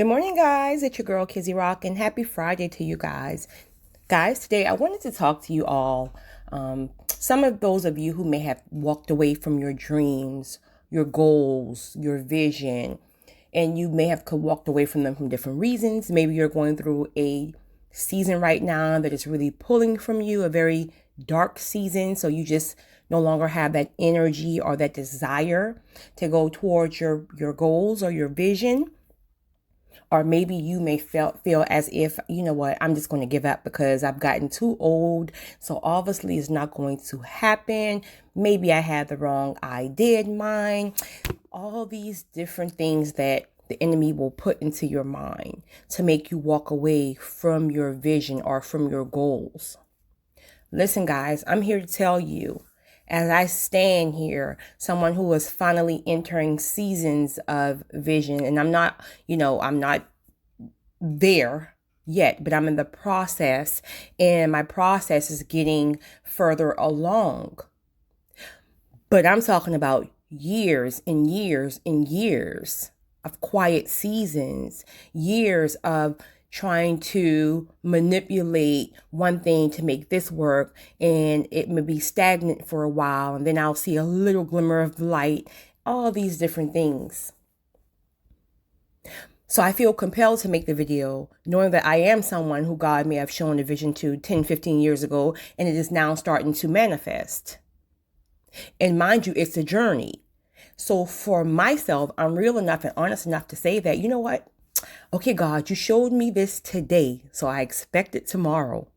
Good morning, guys. It's your girl, Kizzy Rock, and happy Friday to you guys. Guys, today I wanted to talk to you all. Some of those of you who may have walked away from your dreams, your goals, your vision, and you may have walked away from them from different reasons. Maybe you're going through a season right now that is really pulling from you, a very dark season. So you just no longer have that energy or that desire to go towards your goals or your vision. Or maybe you may feel as if, you know what, I'm just going to give up because I've gotten too old. So obviously it's not going to happen. Maybe I had the wrong idea in mind. All these different things that the enemy will put into your mind to make you walk away from your vision or from your goals. Listen, guys, I'm here to tell you, as I stand here, someone who is finally entering seasons of vision, and I'm not there yet, but I'm in the process, and my process is getting further along. But I'm talking about years and years and years of quiet seasons, years of trying to manipulate one thing to make this work, and it may be stagnant for a while, and then I'll see a little glimmer of light, all these different things. So I feel compelled to make the video knowing that I am someone who God may have shown a vision to 10, 15 years ago, and it is now starting to manifest. And mind you, it's a journey. So for myself, I'm real enough and honest enough to say that, you know what? Okay, God, you showed me this today, so I expect it tomorrow.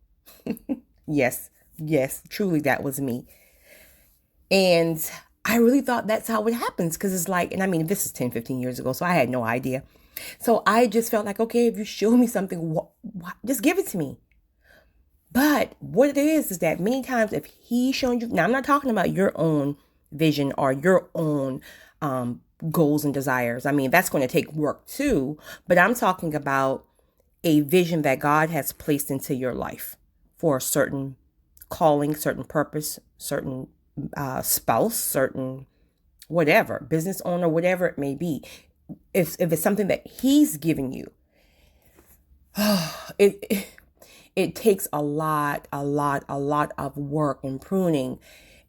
Yes, truly that was me. And I really thought that's how it happens because it's like, and I mean, this is 10, 15 years ago, so I had no idea. So I just felt like, okay, if you show me something, just give it to me. But what it is that many times if he's showing you, now I'm not talking about your own vision or your own goals and desires. I mean, that's going to take work too, but I'm talking about a vision that God has placed into your life for a certain calling, certain purpose, certain spouse, certain whatever, business owner, whatever it may be. If it's something that he's giving you, it takes a lot of work and pruning.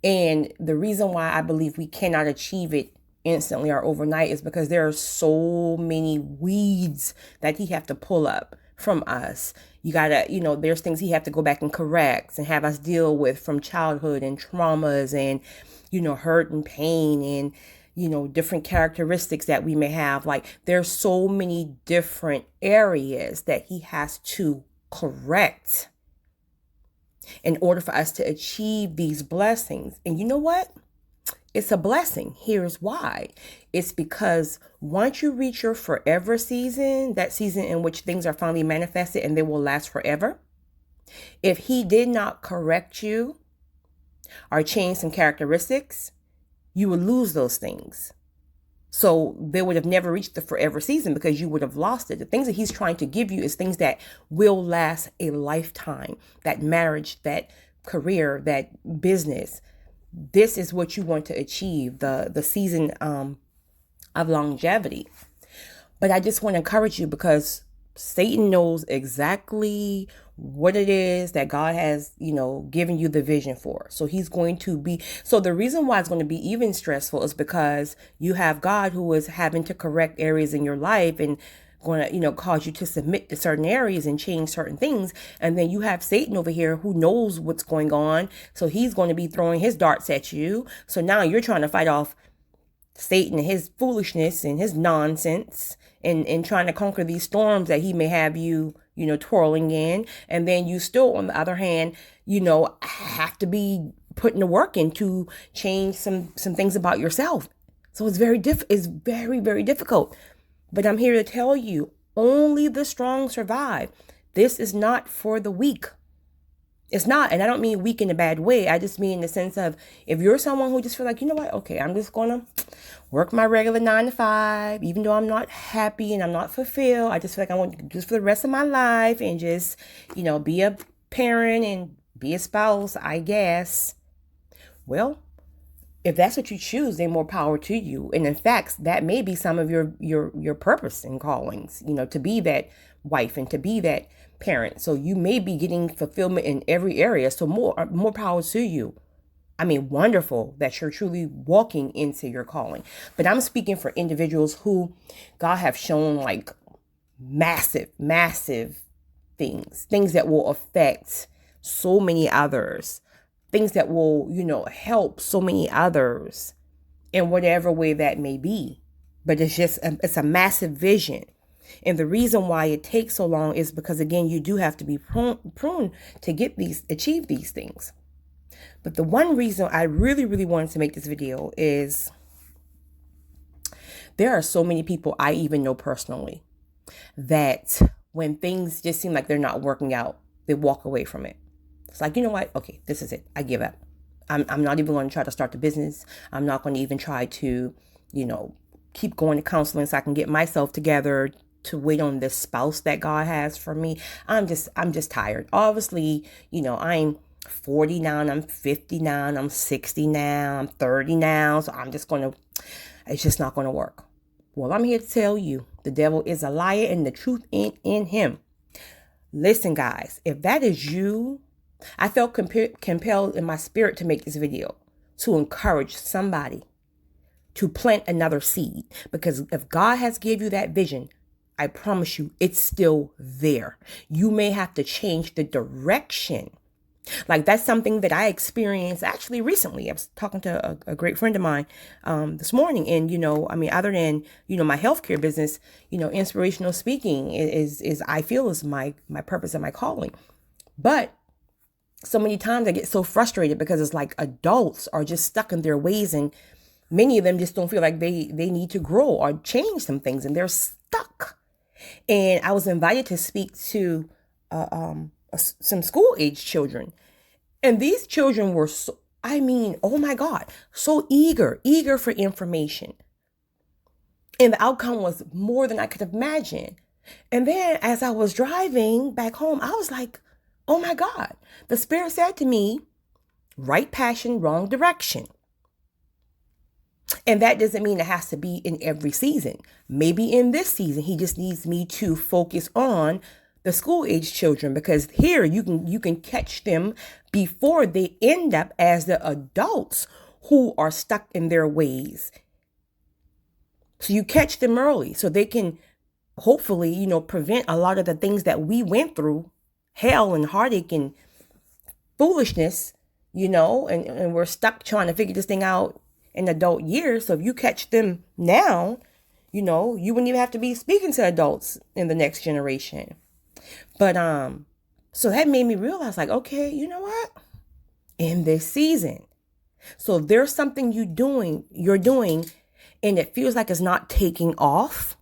And the reason why I believe we cannot achieve it instantly or overnight is because there are so many weeds that he have to pull up from us. You gotta, there's things he have to go back and correct and have us deal with from childhood and traumas and, hurt and pain and, different characteristics that we may have. Like there's so many different areas that he has to correct in order for us to achieve these blessings. And you know what? It's a blessing. Here's why. It's because once you reach your forever season, that season in which things are finally manifested and they will last forever, if he did not correct you or change some characteristics, you would lose those things. So they would have never reached the forever season because you would have lost it. The things that he's trying to give you is things that will last a lifetime. That marriage, that career, that business. This is what you want to achieve, the season of longevity. But I just want to encourage you because Satan knows exactly what it is that God has, given you the vision for. So he's going to be, so the reason why it's going to be even stressful is because you have God who is having to correct areas in your life and going to, cause you to submit to certain areas and change certain things. And then you have Satan over here who knows what's going on. So he's going to be throwing his darts at you. So now you're trying to fight off Satan and his foolishness and his nonsense and trying to conquer these storms that he may have you, twirling in. And then you still, on the other hand, have to be putting the work in to change some things about yourself. So it's it's very, very difficult. But I'm here to tell you, only the strong survive. This is not for the weak. It's not, and I don't mean weak in a bad way. I just mean in the sense of if you're someone who just feel like, you know what, okay, I'm just going to work my regular 9 to 5, even though I'm not happy and I'm not fulfilled. I just feel like I want to just for the rest of my life and just, be a parent and be a spouse, I guess. Well, if that's what you choose, then more power to you. And in fact, that may be some of your purpose and callings, to be that wife and to be that parent. So you may be getting fulfillment in every area. So more power to you. I mean, wonderful that you're truly walking into your calling. But I'm speaking for individuals who God have shown like massive, massive things that will affect so many others, things that will, help so many others in whatever way that may be. But it's a massive vision. And the reason why it takes so long is because, again, you do have to be prone to achieve these things. But the one reason I really, really wanted to make this video is there are so many people I even know personally that when things just seem like they're not working out, they walk away from it. It's like, you know what? Okay, this is it. I give up. I'm not even going to try to start the business. I'm not going to even try to, keep going to counseling so I can get myself together to wait on this spouse that God has for me. I'm just tired. Obviously, I'm 40 now, and I'm 50 now, and I'm 60 now, I'm 30 now. So it's just not going to work. Well, I'm here to tell you, the devil is a liar and the truth ain't in him. Listen, guys, if that is you, I felt compelled in my spirit to make this video to encourage somebody to plant another seed. Because if God has given you that vision, I promise you, it's still there. You may have to change the direction. Like that's something that I experienced actually recently. I was talking to a great friend of mine this morning. And, other than, my healthcare business, inspirational speaking is I feel is my purpose and my calling. But so many times I get so frustrated because it's like adults are just stuck in their ways, and many of them just don't feel like they need to grow or change some things, and they're stuck. And I was invited to speak to some school age children. And these children were oh my God, so eager for information. And the outcome was more than I could imagine. And then as I was driving back home, I was like, oh my God, the Spirit said to me, right passion, wrong direction. And that doesn't mean it has to be in every season. Maybe in this season, he just needs me to focus on the school age children, because here you can catch them before they end up as the adults who are stuck in their ways. So you catch them early so they can hopefully, prevent a lot of the things that we went through, hell and heartache and foolishness, and we're stuck trying to figure this thing out in adult years. So if you catch them now, you wouldn't even have to be speaking to adults in the next generation. But so that made me realize, like, okay, you know what? In this season. So if there's something you're doing, and it feels like it's not taking off,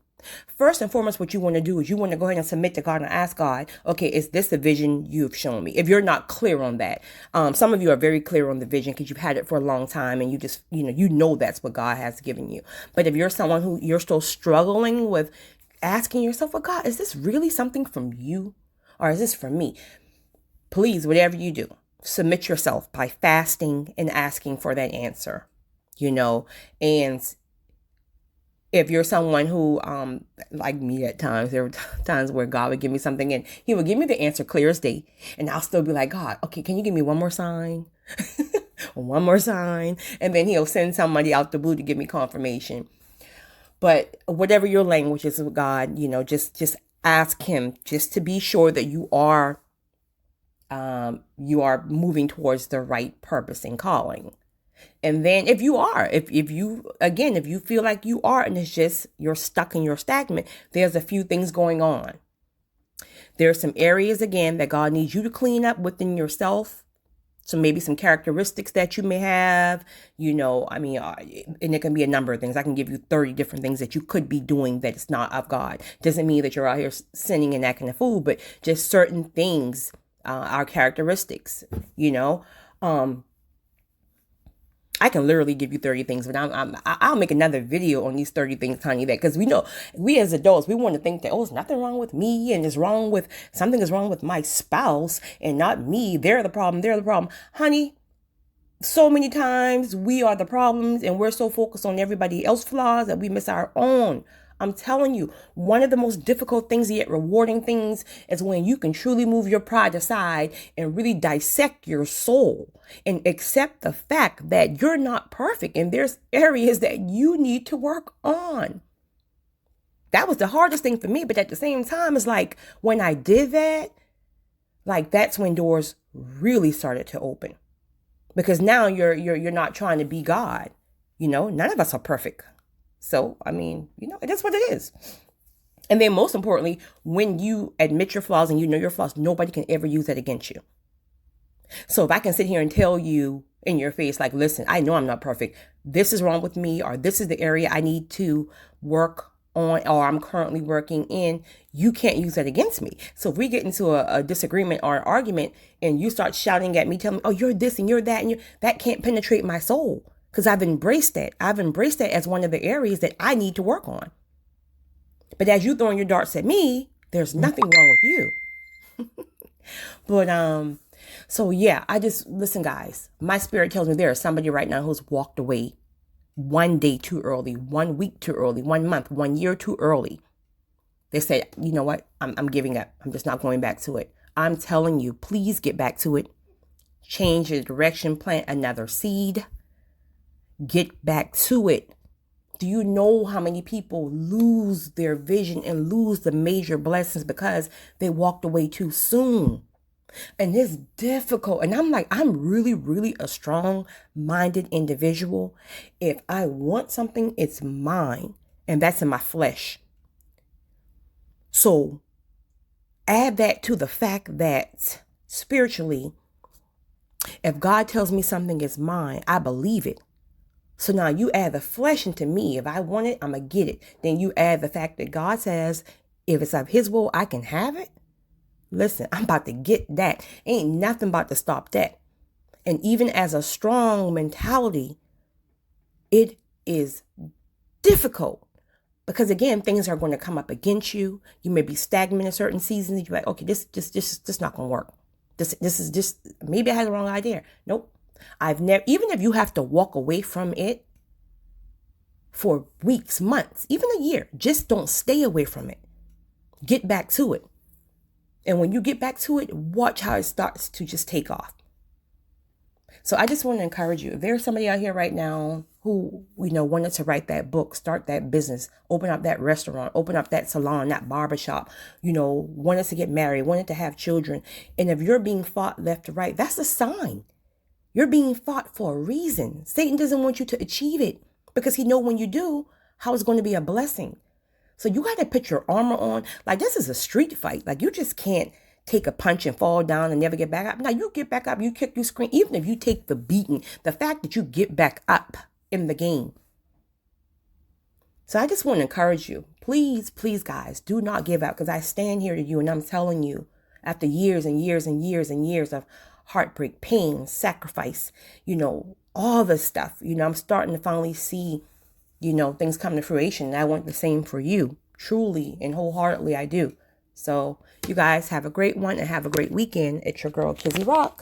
first and foremost, what you want to do is you want to go ahead and submit to God and ask God, okay, is this the vision you've shown me? If you're not clear on that, some of you are very clear on the vision because you've had it for a long time and you just, that's what God has given you. But if you're someone who you're still struggling with asking yourself, well, God, is this really something from you or is this from me? Please, whatever you do, submit yourself by fasting and asking for that answer, and if you're someone who, like me at times, there were times where God would give me something and he would give me the answer clear as day. And I'll still be like, God, okay, can you give me one more sign? One more sign. And then he'll send somebody out the blue to give me confirmation. But whatever your language is with God, just ask him just to be sure that you are moving towards the right purpose and calling. And then if you feel like you are, and it's just, you're stuck and you're stagnant, there's a few things going on. There's some areas, again, that God needs you to clean up within yourself. So maybe some characteristics that you may have, and it can be a number of things. I can give you 30 different things that you could be doing that is not of God. Doesn't mean that you're out here sinning and acting a fool, but just certain things are characteristics, I can literally give you 30 things, but I'll make another video on these 30 things, honey, because we as adults, we want to think that, there's nothing wrong with me and something is wrong with my spouse and not me. They're the problem. Honey, So many times we are the problems and we're so focused on everybody else's flaws that we miss our own. I'm telling you, one of the most difficult things yet rewarding things is when you can truly move your pride aside and really dissect your soul and accept the fact that you're not perfect and there's areas that you need to work on. That was the hardest thing for me, but at the same time, it's like when I did that, like that's when doors really started to open. Because now you're not trying to be God. None of us are perfect. So, it is what it is. And then most importantly, when you admit your flaws and you know your flaws, nobody can ever use that against you. So if I can sit here and tell you in your face, like, listen, I know I'm not perfect. This is wrong with me, or this is the area I need to work on, or I'm currently working in, you can't use that against me. So if we get into a disagreement or an argument and you start shouting at me, telling me, oh, you're this and you're that, and that can't penetrate my soul because I've embraced that. I've embraced that as one of the areas that I need to work on. But as you throwing your darts at me, there's nothing wrong with you. But, so yeah, listen, guys, my spirit tells me there is somebody right now who's walked away one day too early, 1 week too early, 1 month, 1 year too early. They said, you know what? I'm giving up. I'm just not going back to it. I'm telling you, please get back to it. Change your direction, plant another seed. Get back to it. Do you know how many people lose their vision and lose the major blessings because they walked away too soon? And it's difficult. And I'm really, really a strong-minded individual. If I want something, it's mine. And that's in my flesh. So add that to the fact that spiritually, if God tells me something is mine, I believe it. So now you add the flesh into me. If I want it, I'm going to get it. Then you add the fact that God says, if it's of his will, I can have it. Listen, I'm about to get that. Ain't nothing about to stop that. And even as a strong mentality, it is difficult. Because again, things are going to come up against you. You may be stagnant in certain seasons. You're like, okay, this not going to work. This is just, maybe I had the wrong idea. Nope. Even if you have to walk away from it for weeks, months, even a year, just don't stay away from it. Get back to it. And when you get back to it, watch how it starts to just take off. So I just want to encourage you. If there's somebody out here right now who, wanted to write that book, start that business, open up that restaurant, open up that salon, that barbershop, wanted to get married, wanted to have children. And if you're being fought left to right, that's a sign. You're being fought for a reason. Satan doesn't want you to achieve it because he knows when you do, how it's going to be a blessing. So you got to put your armor on. Like, this is a street fight. Like, you just can't take a punch and fall down and never get back up. Now, you get back up, you kick, you scream. Even if you take the beating, the fact that you get back up in the game. So I just want to encourage you. Please, please, guys, do not give up, because I stand here to you and I'm telling you, after years and years and years and years of heartbreak, pain, sacrifice, all the stuff, I'm starting to finally see things come to fruition. And I want the same for you. Truly and wholeheartedly, I do. So you guys have a great one and have a great weekend. It's your girl, Kizzy Rock.